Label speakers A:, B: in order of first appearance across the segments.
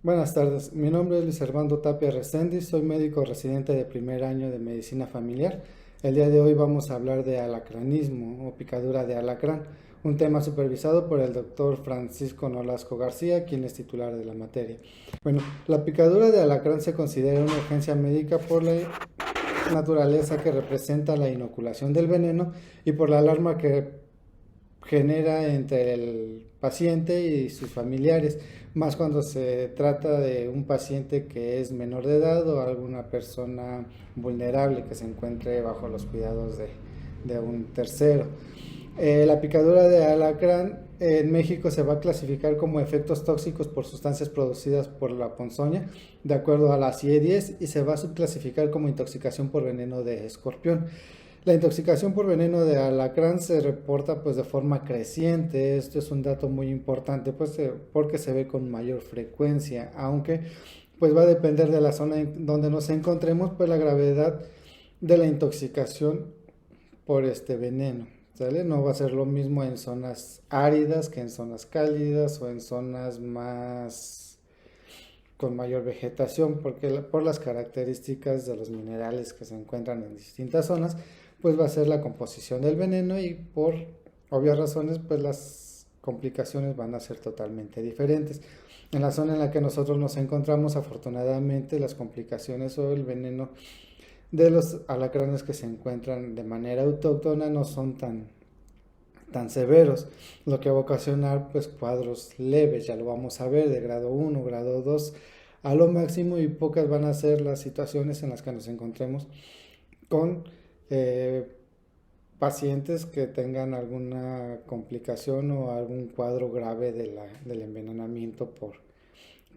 A: Buenas tardes, mi nombre es Luis Armando Tapia Reséndiz, soy médico residente de primer año de medicina familiar. El día de hoy vamos a hablar de alacranismo o picadura de alacrán, un tema supervisado por el doctor Francisco Nolasco García, quien es titular de la materia. Bueno, la picadura de alacrán se considera una urgencia médica por la naturaleza que representa la inoculación del veneno y por la alarma que genera entre el paciente y sus familiares, más cuando se trata de un paciente que es menor de edad o alguna persona vulnerable que se encuentre bajo los cuidados de un tercero. La picadura de alacrán en México se va a clasificar como efectos tóxicos por sustancias producidas por la ponzoña, de acuerdo a la CIE-10, y se va a subclasificar como intoxicación por veneno de escorpión. La intoxicación por veneno de alacrán se reporta pues de forma creciente. Esto es un dato muy importante pues porque se ve con mayor frecuencia, aunque pues va a depender de la zona en donde nos encontremos, pues la gravedad de la intoxicación por este veneno. ¿Sale? No va a ser lo mismo en zonas áridas que en zonas cálidas o en zonas más con mayor vegetación, porque por las características de los minerales que se encuentran en distintas zonas, pues va a ser la composición del veneno y por obvias razones, pues las complicaciones van a ser totalmente diferentes. En la zona en la que nosotros nos encontramos, afortunadamente, las complicaciones o el veneno de los alacranes que se encuentran de manera autóctona no son tan severos, lo que va a ocasionar pues cuadros leves, ya lo vamos a ver, de grado 1, grado 2 a lo máximo, y pocas van a ser las situaciones en las que nos encontremos con eh, pacientes que tengan alguna complicación o algún cuadro grave del envenenamiento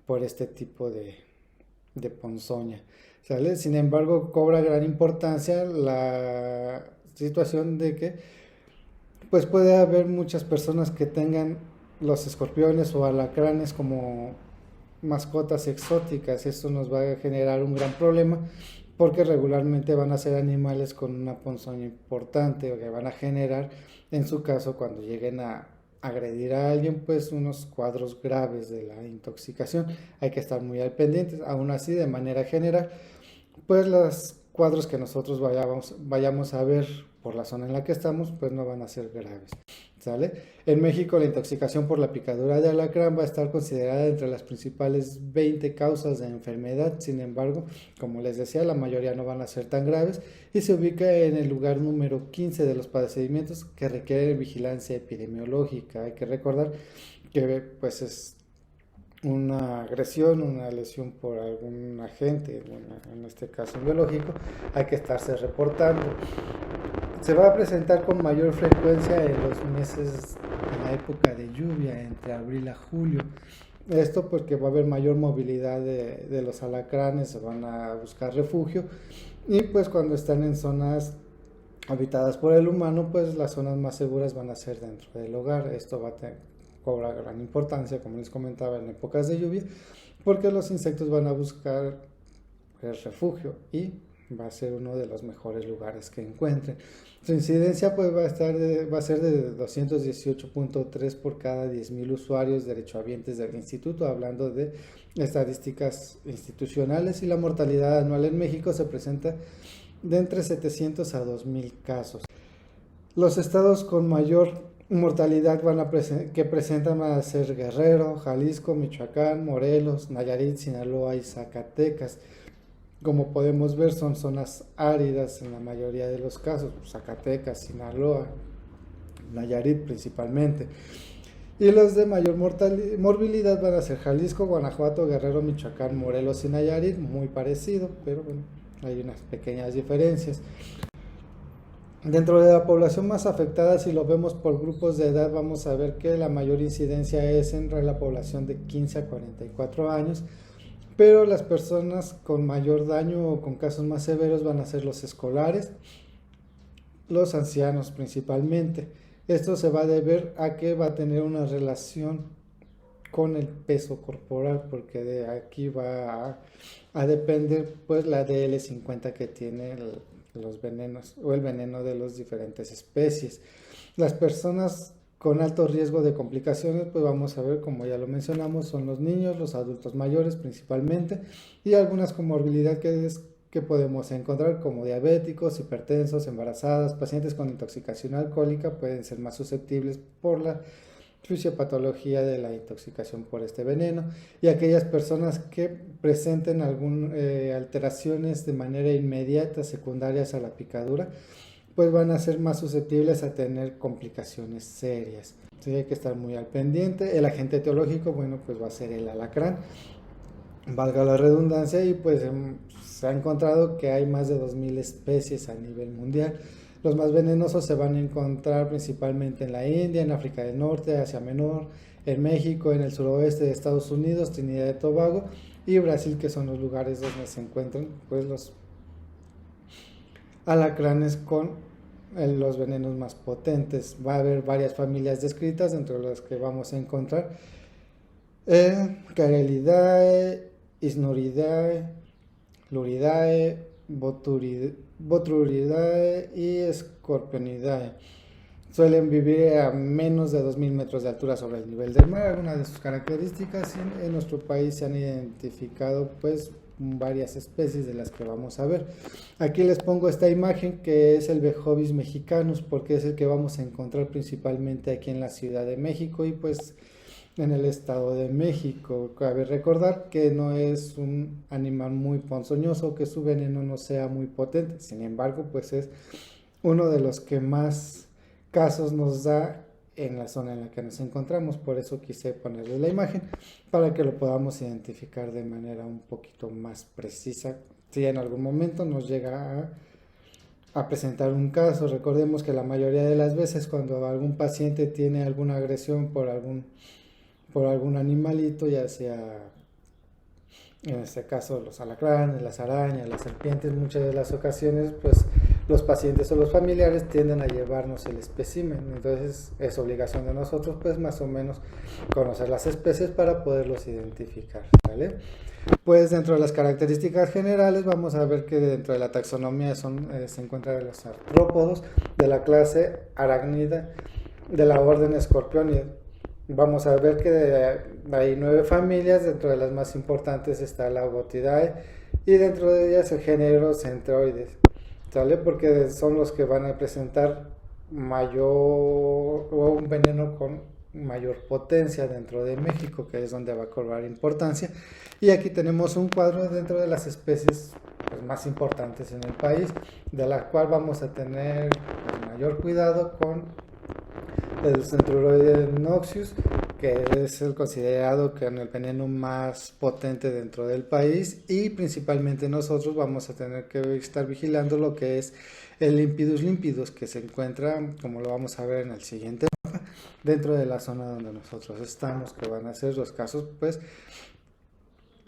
A: por este tipo de ponzoña. ¿Sale? Sin embargo, cobra gran importancia la situación de que pues puede haber muchas personas que tengan los escorpiones o alacranes como mascotas exóticas. Esto nos va a generar un gran problema porque regularmente van a ser animales con una ponzoña importante o que van a generar, en su caso, cuando lleguen a agredir a alguien, pues unos cuadros graves de la intoxicación. Hay que estar muy al pendiente. Aún así, de manera general, pues los cuadros que nosotros vayamos a ver por la zona en la que estamos, pues no van a ser graves. ¿Sale? En México la intoxicación por la picadura de alacrán va a estar considerada entre las principales 20 causas de enfermedad. Sin embargo, como les decía, la mayoría no van a ser tan graves y se ubica en el lugar número 15 de los padecimientos que requieren vigilancia epidemiológica. Hay que recordar que pues es una agresión, una lesión por algún agente, en este caso biológico, hay que estarse reportando. Se va a presentar con mayor frecuencia en los meses, en la época de lluvia, entre abril a julio. Esto porque va a haber mayor movilidad de los alacranes, se van a buscar refugio, y pues cuando están en zonas habitadas por el humano, pues las zonas más seguras van a ser dentro del hogar. Esto va a cobrar gran importancia, como les comentaba, en épocas de lluvia, porque los insectos van a buscar el refugio y va a ser uno de los mejores lugares que encuentren. Su incidencia pues va a ser de 218.3 por cada 10.000 usuarios derechohabientes del instituto, hablando de estadísticas institucionales, y la mortalidad anual en México se presenta de entre 700 a 2.000 casos. Los estados con mayor mortalidad que presentan van a ser Guerrero, Jalisco, Michoacán, Morelos, Nayarit, Sinaloa y Zacatecas. Como podemos ver, son zonas áridas en la mayoría de los casos, Zacatecas, Sinaloa, Nayarit principalmente. Y los de mayor morbilidad van a ser Jalisco, Guanajuato, Guerrero, Michoacán, Morelos y Nayarit, muy parecido, pero bueno, hay unas pequeñas diferencias. Dentro de la población más afectada, si lo vemos por grupos de edad, vamos a ver que la mayor incidencia es entre la población de 15 a 44 años, pero las personas con mayor daño o con casos más severos van a ser los escolares, los ancianos principalmente. Esto se va a deber a que va a tener una relación con el peso corporal, porque de aquí va a depender pues la DL50 que tiene los venenos o el veneno de las diferentes especies. Las personas con alto riesgo de complicaciones, pues vamos a ver, como ya lo mencionamos, son los niños, los adultos mayores principalmente, y algunas comorbilidades que podemos encontrar como diabéticos, hipertensos, embarazadas, pacientes con intoxicación alcohólica pueden ser más susceptibles por la fisiopatología de la intoxicación por este veneno, y aquellas personas que presenten algunas alteraciones de manera inmediata secundarias a la picadura pues van a ser más susceptibles a tener complicaciones serias. Sí, hay que estar muy al pendiente. El agente etiológico, bueno, pues va a ser el alacrán, valga la redundancia, y pues se ha encontrado que hay más de 2000 especies a nivel mundial. Los más venenosos se van a encontrar principalmente en la India, en África del Norte, Asia Menor, en México, en el suroeste de Estados Unidos, Trinidad y Tobago y Brasil, que son los lugares donde se encuentran pues los alacranes con los venenos más potentes. Va a haber varias familias descritas, entre las que vamos a encontrar Carelidae, Isnuridae, Luridae, Botruridae y Scorpionidae. Suelen vivir a menos de 2000 metros de altura sobre el nivel del mar. Algunas de sus características, en nuestro país se han identificado pues varias especies de las que vamos a ver. Aquí les pongo esta imagen que es el Vejovis mexicanus, porque es el que vamos a encontrar principalmente aquí en la Ciudad de México y pues en el Estado de México. Cabe recordar que no es un animal muy ponzoñoso, que su veneno no sea muy potente, sin embargo pues es uno de los que más casos nos da en la zona en la que nos encontramos. Por eso quise ponerles la imagen para que lo podamos identificar de manera un poquito más precisa si en algún momento nos llega a presentar un caso. Recordemos que la mayoría de las veces cuando algún paciente tiene alguna agresión por algún animalito, ya sea en este caso los alacranes, las arañas, las serpientes, muchas de las ocasiones pues los pacientes o los familiares tienden a llevarnos el espécimen. Entonces es obligación de nosotros pues más o menos conocer las especies para poderlos identificar, ¿vale? Pues dentro de las características generales vamos a ver que dentro de la taxonomía se encuentran los artrópodos de la clase Arachnida de la orden Scorpionidae. Vamos a ver que hay 9 familias, dentro de las más importantes está la Botidae y dentro de ellas el género Centroides, ¿sale? Porque son los que van a presentar mayor o un veneno con mayor potencia dentro de México, que es donde va a cobrar importancia. Y aquí tenemos un cuadro dentro de las especies pues, más importantes en el país, de la cual vamos a tener pues, mayor cuidado con el Centruroides noxius, que es el considerado con el veneno más potente dentro del país, y principalmente nosotros vamos a tener que estar vigilando lo que es el Limpidus limpidus, que se encuentra, como lo vamos a ver en el siguiente mapa, dentro de la zona donde nosotros estamos, que van a ser los casos pues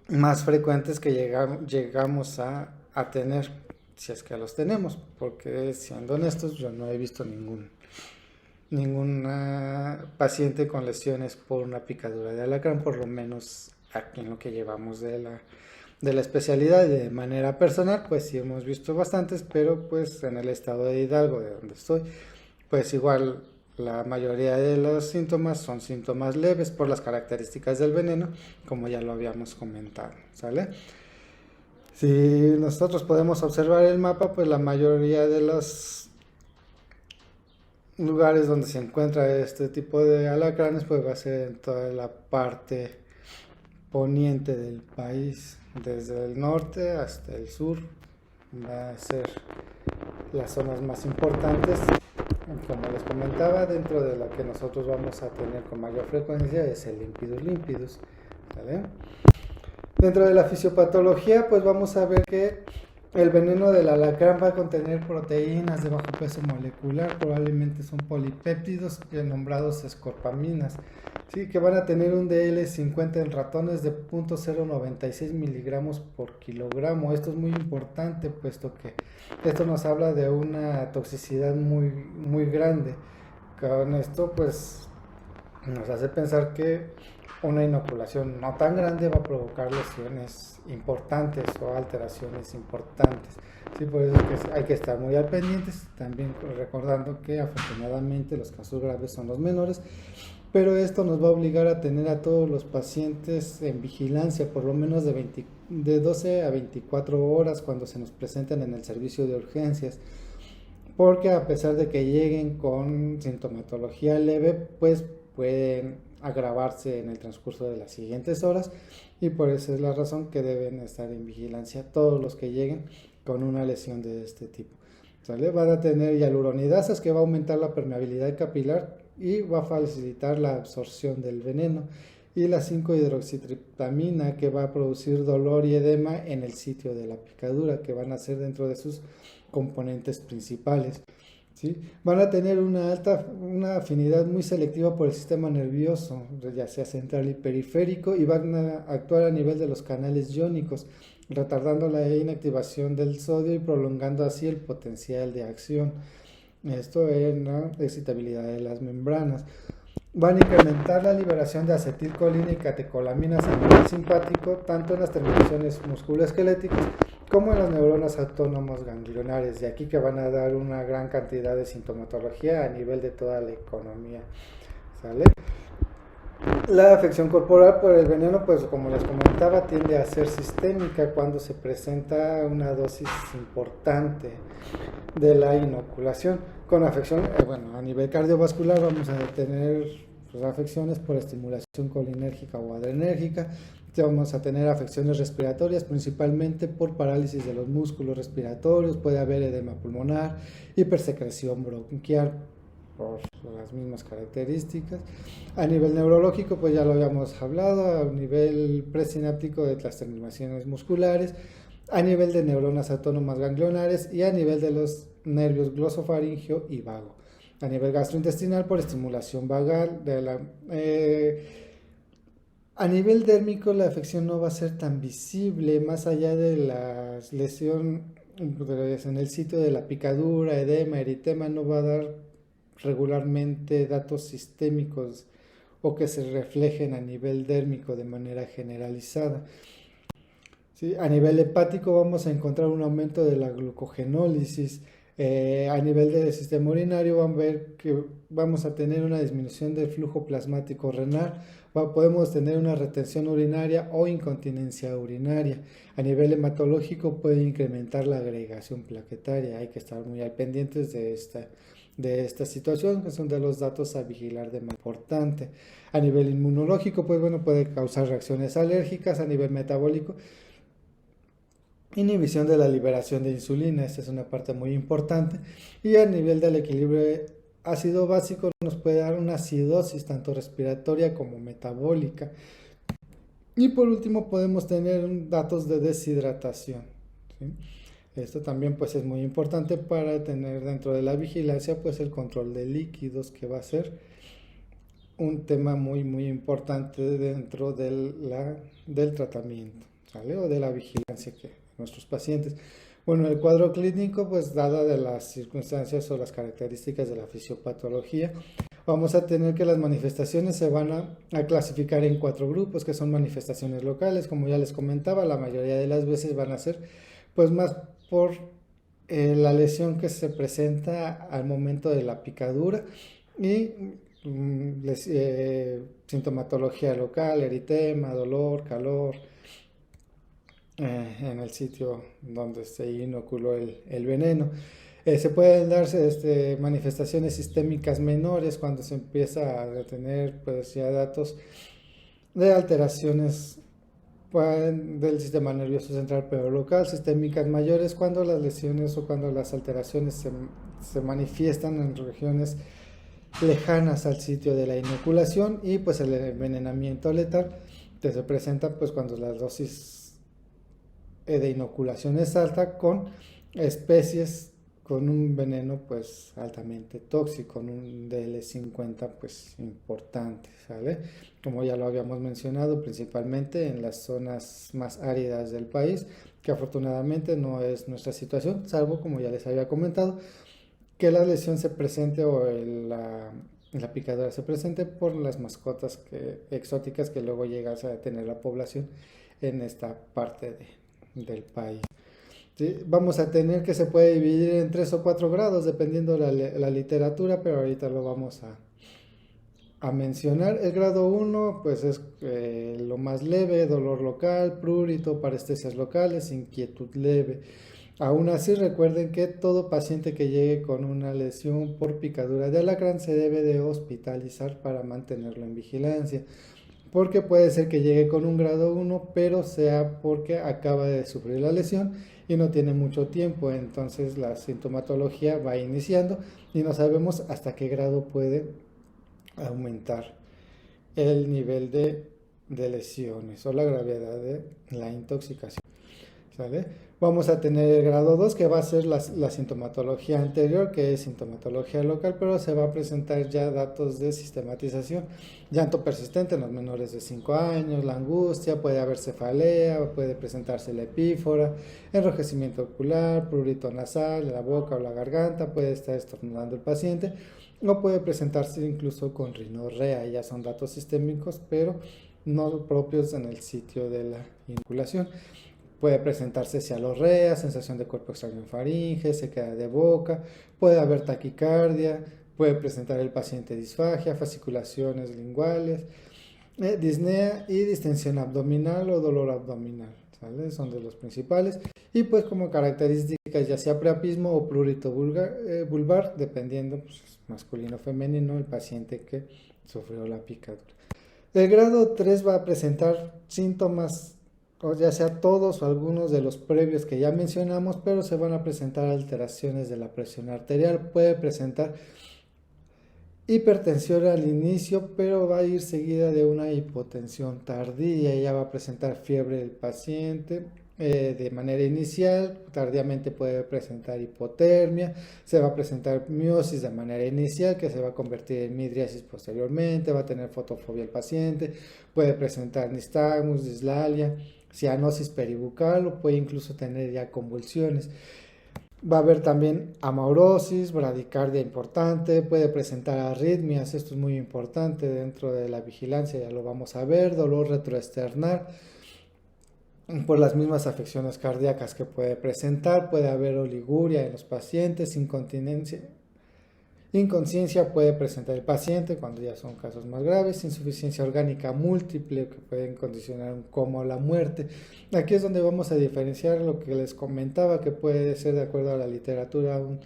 A: más frecuentes que llegamos a tener, si es que los tenemos, porque siendo honestos yo no he visto ningún paciente con lesiones por una picadura de alacrán, por lo menos aquí en lo que llevamos de la especialidad. De manera personal pues sí hemos visto bastantes, pero pues en el estado de Hidalgo, de donde estoy, pues igual la mayoría de los síntomas son síntomas leves por las características del veneno, como ya lo habíamos comentado, ¿sale? Si nosotros podemos observar el mapa, pues la mayoría de los lugares donde se encuentra este tipo de alacranes pues va a ser en toda la parte poniente del país, desde el norte hasta el sur. Va a ser las zonas más importantes. Como les comentaba, dentro de la que nosotros vamos a tener con mayor frecuencia es el Limpidus limpidus, ¿vale? Dentro de la fisiopatología pues vamos a ver que el veneno del alacrán va a contener proteínas de bajo peso molecular, probablemente son polipéptidos nombrados escorpaminas, ¿sí? Que van a tener un DL50 en ratones de 0.096 miligramos por kilogramo. Esto es muy importante, puesto que esto nos habla de una toxicidad muy, muy grande. Con esto pues nos hace pensar que una inoculación no tan grande va a provocar lesiones importantes o alteraciones importantes. Sí, por eso es que hay que estar muy al pendientes, también recordando que afortunadamente los casos graves son los menores, pero esto nos va a obligar a tener a todos los pacientes en vigilancia por lo menos de 12 a 24 horas cuando se nos presenten en el servicio de urgencias, porque a pesar de que lleguen con sintomatología leve, pues pueden agravarse en el transcurso de las siguientes horas, y por eso es la razón que deben estar en vigilancia todos los que lleguen con una lesión de este tipo. ¿Sale? Van a tener hialuronidasas, que va a aumentar la permeabilidad capilar y va a facilitar la absorción del veneno, y la 5-hidroxitriptamina, que va a producir dolor y edema en el sitio de la picadura, que van a ser dentro de sus componentes principales. ¿Sí? Van a tener una afinidad muy selectiva por el sistema nervioso, ya sea central y periférico, y van a actuar a nivel de los canales iónicos, retardando la inactivación del sodio y prolongando así el potencial de acción. Esto en la excitabilidad de las membranas. Van a incrementar la liberación de acetilcolina y catecolaminas a nivel simpático, tanto en las terminaciones musculoesqueléticas como en las neuronas autónomas ganglionares, de aquí que van a dar una gran cantidad de sintomatología a nivel de toda la economía. ¿Sale? La afección corporal por el veneno, pues como les comentaba, tiende a ser sistémica cuando se presenta una dosis importante de la inoculación. Con afección, a nivel cardiovascular vamos a tener pues, afecciones por estimulación colinérgica o adrenérgica. Vamos a tener afecciones respiratorias, principalmente por parálisis de los músculos respiratorios. Puede haber edema pulmonar, hipersecreción bronquial por las mismas características. A nivel neurológico, pues ya lo habíamos hablado, a nivel presináptico de las terminaciones musculares, a nivel de neuronas autónomas ganglionares y a nivel de los nervios glosofaringeo y vago. A nivel gastrointestinal por estimulación vagal a nivel dérmico, la afección no va a ser tan visible, más allá de la lesión en el sitio de la picadura, edema, eritema, no va a dar regularmente datos sistémicos o que se reflejen a nivel dérmico de manera generalizada. ¿Sí? A nivel hepático vamos a encontrar un aumento de la glucogenólisis. A nivel del sistema urinario van a ver que vamos a tener una disminución del flujo plasmático renal, podemos tener una retención urinaria o incontinencia urinaria. A nivel hematológico puede incrementar la agregación plaquetaria, hay que estar muy al pendientes de esta situación, que son de los datos a vigilar de manera importante. A nivel inmunológico, pues puede causar reacciones alérgicas. A nivel metabólico, inhibición de la liberación de insulina, esta es una parte muy importante. Y a nivel del equilibrio ácido básico nos puede dar una acidosis tanto respiratoria como metabólica. Y por último podemos tener datos de deshidratación. ¿Sí? Esto también pues es muy importante para tener dentro de la vigilancia pues el control de líquidos, que va a ser un tema muy importante dentro del tratamiento, ¿sale? O de la vigilancia que nuestros pacientes. Bueno, el cuadro clínico, pues dada de las circunstancias o las características de la fisiopatología, vamos a tener que las manifestaciones se van a clasificar en 4 grupos, que son manifestaciones locales, como ya les comentaba, la mayoría de las veces van a ser pues más por la lesión que se presenta al momento de la picadura y sintomatología local, eritema, dolor, calor, en el sitio donde se inoculó el veneno. Se pueden darse manifestaciones sistémicas menores cuando se empieza a tener pues, ya datos de alteraciones del sistema nervioso central pero local, sistémicas mayores cuando las lesiones o cuando las alteraciones se manifiestan en regiones lejanas al sitio de la inoculación, y pues el envenenamiento letal que se presenta pues cuando la dosis de inoculación es alta con especies con un veneno pues altamente tóxico, con un DL50 pues importante, ¿sale? Como ya lo habíamos mencionado, principalmente en las zonas más áridas del país, que afortunadamente no es nuestra situación, salvo como ya les había comentado, que la lesión se presente o la picadura se presente por las mascotas exóticas que luego llega a tener la población en esta parte del país. ¿Sí? Vamos a tener que se puede dividir en 3 o 4 grados dependiendo la literatura, pero ahorita lo vamos a mencionar. El grado 1 pues es lo más leve, dolor local, prurito, parestesias locales, inquietud leve. Aún así, recuerden que todo paciente que llegue con una lesión por picadura de alacrán se debe de hospitalizar para mantenerlo en vigilancia, porque puede ser que llegue con un grado 1, pero sea porque acaba de sufrir la lesión y no tiene mucho tiempo, entonces la sintomatología va iniciando y no sabemos hasta qué grado puede aumentar el nivel de lesiones o la gravedad de la intoxicación. ¿Sale? Vamos a tener el grado 2 que va a ser la sintomatología anterior, que es sintomatología local, pero se va a presentar ya datos de sistematización, llanto persistente en los menores de 5 años, la angustia, puede haber cefalea, puede presentarse la epífora, enrojecimiento ocular, prurito nasal en la boca o la garganta, puede estar estornudando el paciente o puede presentarse incluso con rinorrea, ya son datos sistémicos, pero no propios en el sitio de la inoculación. Puede presentarse cialorrea, sensación de cuerpo extraño en faringe, sequedad de boca, puede haber taquicardia, puede presentar el paciente disfagia, fasciculaciones linguales, disnea y distensión abdominal o dolor abdominal, ¿sale? Son de los principales. Y pues como características ya sea priapismo o prurito vulvar, dependiendo pues, masculino o femenino, el paciente que sufrió la picadura. El grado 3 va a presentar síntomas o ya sea todos o algunos de los previos que ya mencionamos, pero se van a presentar alteraciones de la presión arterial, puede presentar hipertensión al inicio, pero va a ir seguida de una hipotensión tardía, ya va a presentar fiebre del paciente de manera inicial, tardíamente puede presentar hipotermia, se va a presentar miosis de manera inicial que se va a convertir en midriasis posteriormente, va a tener fotofobia el paciente, puede presentar nistagmus, dislalia, cianosis peribucal o puede incluso tener ya convulsiones. Va a haber también amaurosis, bradicardia importante, puede presentar arritmias, esto es muy importante dentro de la vigilancia, ya lo vamos a ver, dolor retroesternal por las mismas afecciones cardíacas que puede presentar, puede haber oliguria en los pacientes, inconsciencia puede presentar el paciente cuando ya son casos más graves, insuficiencia orgánica múltiple que pueden condicionar un coma o la muerte. Aquí es donde vamos a diferenciar lo que les comentaba que puede ser de acuerdo a la literatura un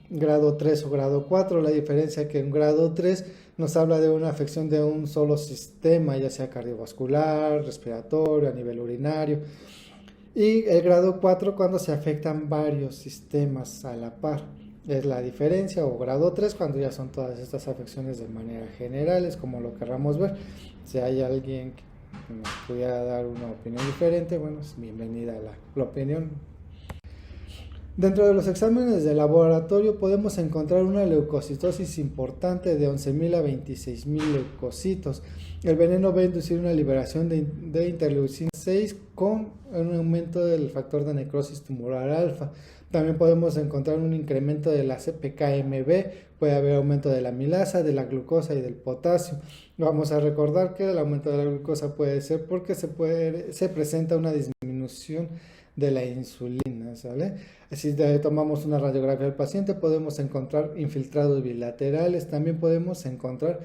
A: grado 3 o grado 4, la diferencia que en grado 3 nos habla de una afección de un solo sistema, ya sea cardiovascular, respiratorio, a nivel urinario, y el grado 4 cuando se afectan varios sistemas a la par. Es la diferencia, o grado 3 cuando ya son todas estas afecciones de manera general, es como lo querramos ver. Si hay alguien que nos pudiera dar una opinión diferente, bueno, es bienvenida la opinión. Dentro de los exámenes de laboratorio podemos encontrar una leucocitosis importante de 11.000 a 26.000 leucocitos. El veneno va a inducir una liberación de interleucina 6 con un aumento del factor de necrosis tumoral alfa. También podemos encontrar un incremento de la CPK-MB, puede haber aumento de la amilasa, de la glucosa y del potasio. Vamos a recordar que el aumento de la glucosa puede ser porque se presenta una disminución de la insulina, ¿sale? Si tomamos una radiografía del paciente podemos encontrar infiltrados bilaterales, también podemos encontrar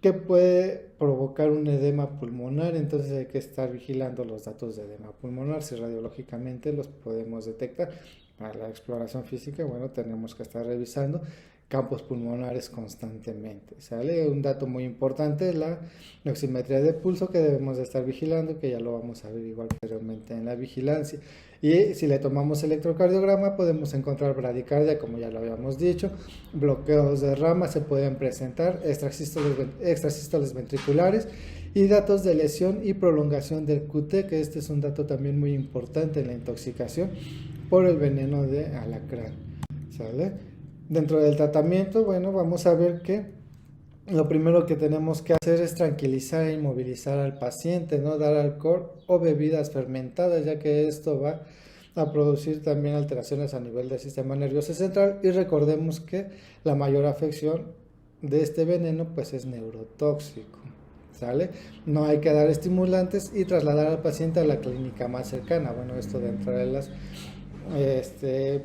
A: que puede provocar un edema pulmonar, entonces hay que estar vigilando los datos de edema pulmonar, si radiológicamente los podemos detectar. Para la exploración física, bueno, tenemos que estar revisando campos pulmonares constantemente, ¿sale? Un dato muy importante es la oximetría de pulso que debemos de estar vigilando, que ya lo vamos a ver igual posteriormente en la vigilancia. Y si le tomamos electrocardiograma podemos encontrar bradicardia, como ya lo habíamos dicho, bloqueos de ramas se pueden presentar, extrasístoles ventriculares y datos de lesión y prolongación del QT, que este es un dato también muy importante en la intoxicación por el veneno de alacrán, ¿sale? Dentro del tratamiento, bueno, vamos a ver que lo primero que tenemos que hacer es tranquilizar e inmovilizar al paciente, no dar alcohol o bebidas fermentadas, ya que esto va a producir también alteraciones a nivel del sistema nervioso central. Y recordemos que la mayor afección de este veneno pues es neurotóxico, ¿sale? No hay que dar estimulantes y trasladar al paciente a la clínica más cercana. Bueno, esto dentro de las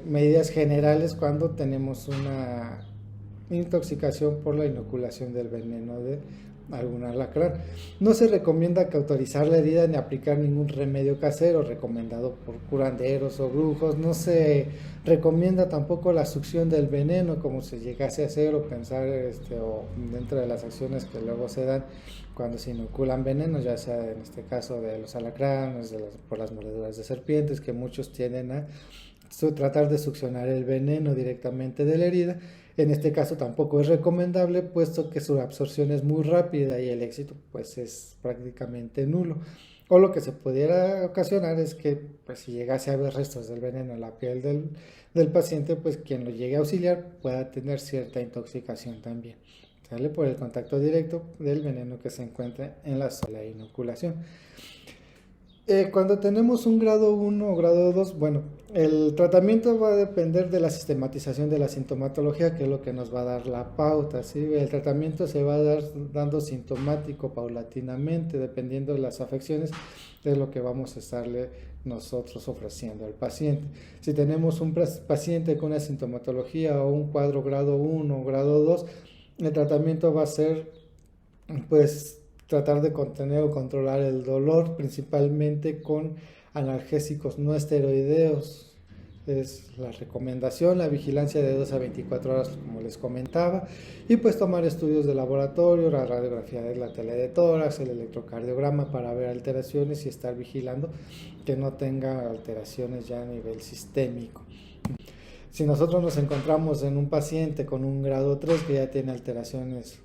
A: medidas generales cuando tenemos una intoxicación por la inoculación del veneno de algún alacrán. No se recomienda cauterizar la herida ni aplicar ningún remedio casero recomendado por curanderos o brujos. No se recomienda tampoco la succión del veneno como se llegase a hacer o pensar o dentro de las acciones que luego se dan cuando se inoculan venenos, ya sea en este caso de los alacranes, por las mordeduras de serpientes, que muchos tienden a tratar de succionar el veneno directamente de la herida. En este caso tampoco es recomendable, puesto que su absorción es muy rápida y el éxito pues es prácticamente nulo. O lo que se pudiera ocasionar es que pues, si llegase a haber restos del veneno en la piel del paciente, pues quien lo llegue a auxiliar pueda tener cierta intoxicación también, ¿sale? Por el contacto directo del veneno que se encuentra en la zona de inoculación. Cuando tenemos un grado 1 o grado 2, bueno, el tratamiento va a depender de la sistematización de la sintomatología, que es lo que nos va a dar la pauta, ¿sí? El tratamiento se va a dar dando sintomático paulatinamente, dependiendo de las afecciones, de lo que vamos a estarle nosotros ofreciendo al paciente. Si tenemos un paciente con una sintomatología o un cuadro grado 1 o grado 2, el tratamiento va a ser, pues, tratar de contener o controlar el dolor, principalmente con analgésicos no esteroideos. Es la recomendación, la vigilancia de 2 a 24 horas, como les comentaba, y pues tomar estudios de laboratorio, la radiografía de la tele de tórax, el electrocardiograma para ver alteraciones y estar vigilando que no tenga alteraciones ya a nivel sistémico. Si nosotros nos encontramos en un paciente con un grado 3 que ya tiene alteraciones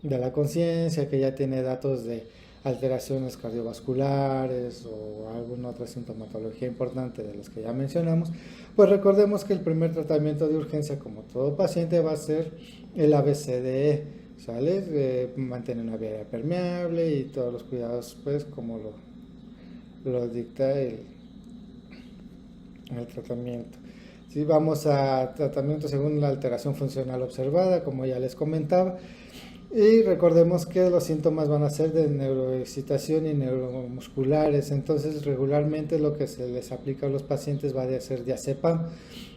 A: de la conciencia, que ya tiene datos de alteraciones cardiovasculares o alguna otra sintomatología importante de las que ya mencionamos, pues recordemos que el primer tratamiento de urgencia, como todo paciente, va a ser el ABCDE, ¿sale? Mantener una vía permeable y todos los cuidados, pues, como lo dicta el tratamiento. Si vamos a tratamiento según la alteración funcional observada, como ya les comentaba, y recordemos que los síntomas van a ser de neuroexcitación y neuromusculares. Entonces regularmente lo que se les aplica a los pacientes va a ser diazepam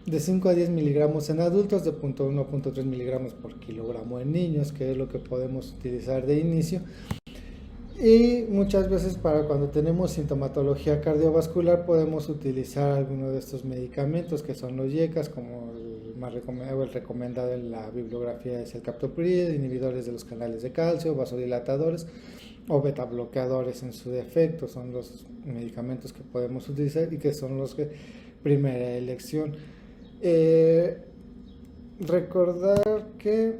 A: de 5 a 10 miligramos en adultos, de 0.1 a 0.3 miligramos por kilogramo en niños, que es lo que podemos utilizar de inicio. Y muchas veces para cuando tenemos sintomatología cardiovascular podemos utilizar alguno de estos medicamentos que son los YECAS, como el recomendado en la bibliografía es el captopril, inhibidores de los canales de calcio, vasodilatadores o beta bloqueadores en su defecto. Son los medicamentos que podemos utilizar y que son los que primera elección. Recordar que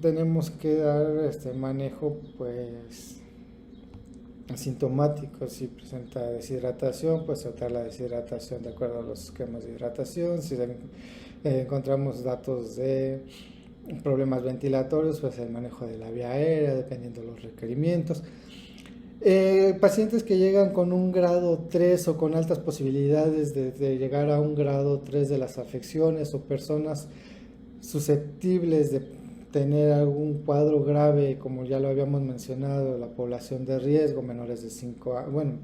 A: tenemos que dar manejo pues asintomático. Si presenta deshidratación, pues tratar la deshidratación de acuerdo a los esquemas de hidratación. Si encontramos datos de problemas ventilatorios, pues el manejo de la vía aérea, dependiendo de los requerimientos. Pacientes que llegan con un grado 3 o con altas posibilidades de llegar a un grado 3 de las afecciones, o personas susceptibles de tener algún cuadro grave, como ya lo habíamos mencionado, la población de riesgo, menores de 5 años, bueno,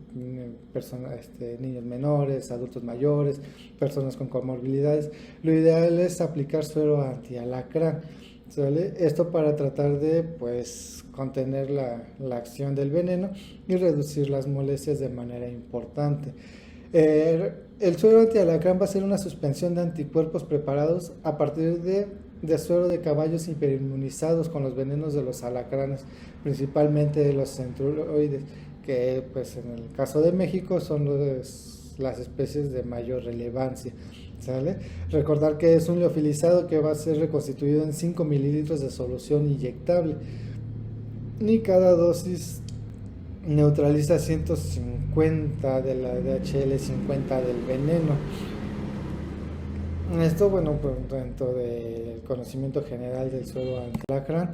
A: niños menores, adultos mayores, personas con comorbilidades, lo ideal es aplicar suero antialacrán, ¿sale? Esto para tratar de pues contener la acción del veneno y reducir las molestias de manera importante. El suero antialacrán va a ser una suspensión de anticuerpos preparados a partir de suero de caballos hiperinmunizados con los venenos de los alacranes, principalmente de los centruroides, que pues en el caso de México son las especies de mayor relevancia, ¿sale? Recordar que es un liofilizado que va a ser reconstituido en 5 mililitros de solución inyectable, y cada dosis neutraliza 150 de la DHL, 50 del veneno. Esto, bueno, pues dentro del conocimiento general del suero antialacrán,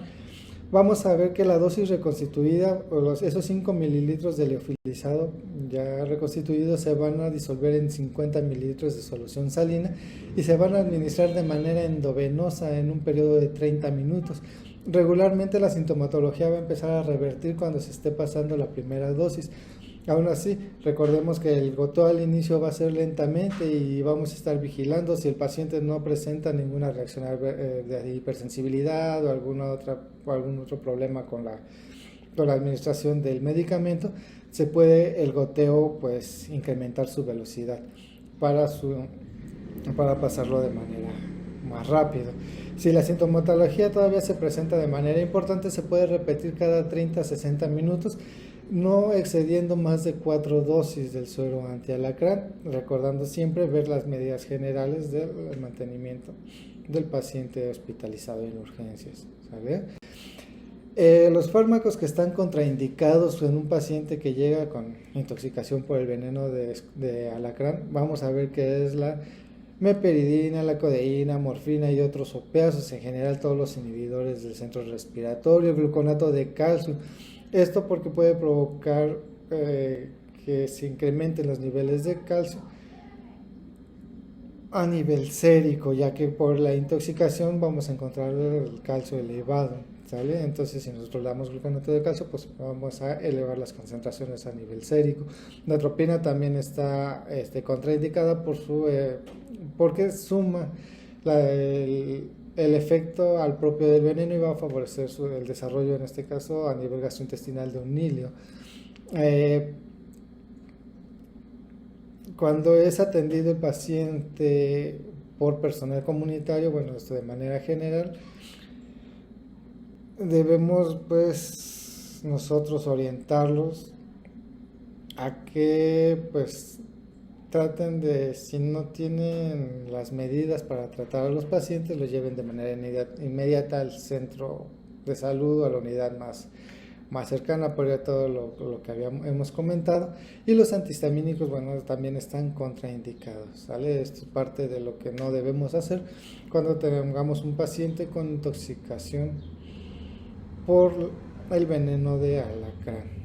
A: vamos a ver que la dosis reconstituida, esos 5 mililitros de liofilizado ya reconstituidos, se van a disolver en 50 mililitros de solución salina y se van a administrar de manera endovenosa en un periodo de 30 minutos. Regularmente la sintomatología va a empezar a revertir cuando se esté pasando la primera dosis. Aún así, recordemos que el goteo al inicio va a ser lentamente y vamos a estar vigilando si el paciente no presenta ninguna reacción de hipersensibilidad o algún otro problema con la administración del medicamento. Se puede el goteo pues incrementar su velocidad para pasarlo de manera más rápido. Si la sintomatología todavía se presenta de manera importante, se puede repetir cada 30 a 60 minutos, no excediendo más de 4 dosis del suero antialacrán, recordando siempre ver las medidas generales del mantenimiento del paciente hospitalizado en urgencias, ¿sale? Los fármacos que están contraindicados en un paciente que llega con intoxicación por el veneno de alacrán, vamos a ver que es la meperidina, la codeína, morfina y otros opiáceos, en general todos los inhibidores del centro respiratorio, el gluconato de calcio. Esto porque puede provocar que se incrementen los niveles de calcio a nivel sérico, ya que por la intoxicación vamos a encontrar el calcio elevado, ¿sale? Entonces, si nosotros damos gluconato de calcio, pues vamos a elevar las concentraciones a nivel sérico. La atropina también está contraindicada porque suma el efecto al propio del veneno y va a favorecer el desarrollo, en este caso, a nivel gastrointestinal de un hilio. Cuando es atendido el paciente por personal comunitario, bueno, esto de manera general, debemos pues nosotros orientarlos a que pues traten de, si no tienen las medidas para tratar a los pacientes, los lleven de manera inmediata al centro de salud o a la unidad más cercana, por todo lo que hemos comentado. Y los antihistamínicos, bueno, también están contraindicados, ¿sale? Esto es parte de lo que no debemos hacer cuando tengamos un paciente con intoxicación por el veneno de alacrán.